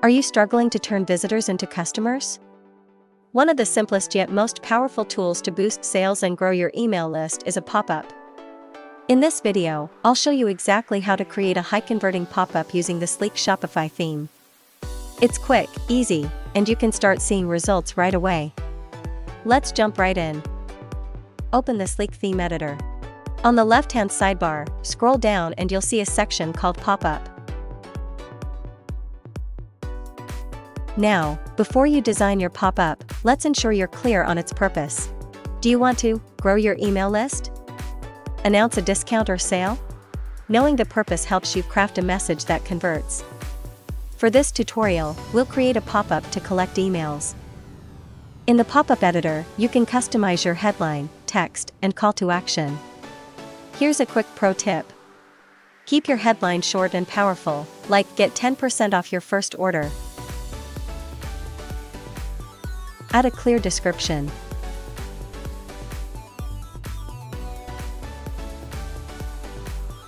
Are you struggling to turn visitors into customers? One of the simplest yet most powerful tools to boost sales and grow your email list is a pop-up. In this video, I'll show you exactly how to create a high-converting pop-up using the sleek Shopify theme. It's quick, easy, and you can start seeing results right away. Let's jump right in. Open the sleek theme editor. On the left-hand sidebar, scroll down and you'll see a section called Pop-up. Now, before you design your pop-up, let's ensure you're clear on its purpose. Do you want to grow your email list? Announce a discount or sale? Knowing the purpose helps you craft a message that converts. For this tutorial, we'll create a pop-up to collect emails. In the pop-up editor, you can customize your headline, text, and call to action. Here's a quick pro tip. Keep your headline short and powerful, like "Get 10% off your first order." Add a clear description.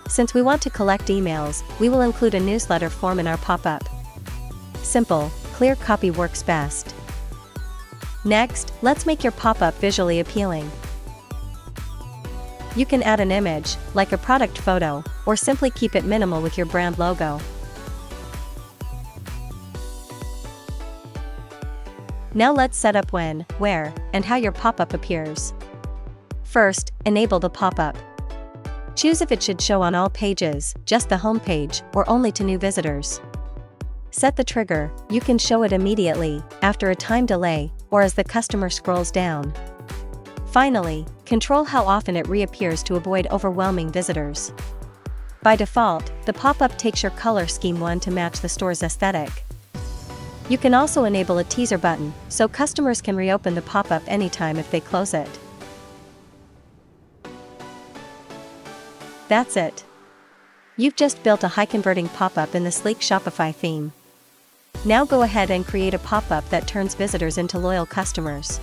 Since we want to collect emails, we will include a newsletter form in our pop-up. Simple, clear copy works best. Next, let's make your pop-up visually appealing. You can add an image, like a product photo, or simply keep it minimal with your brand logo. Now let's set up when, where, and how your pop-up appears. First, enable the pop-up. Choose if it should show on all pages, just the home page, or only to new visitors. Set the trigger. You can show it immediately, after a time delay, or as the customer scrolls down. Finally, control how often it reappears to avoid overwhelming visitors. By default, the pop-up takes your color scheme 1 to match the store's aesthetic. You can also enable a teaser button, so customers can reopen the pop-up anytime if they close it. That's it. You've just built a high-converting pop-up in the sleek Shopify theme. Now go ahead and create a pop-up that turns visitors into loyal customers.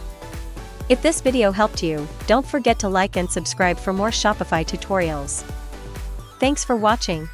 If this video helped you, don't forget to like and subscribe for more Shopify tutorials. Thanks for watching.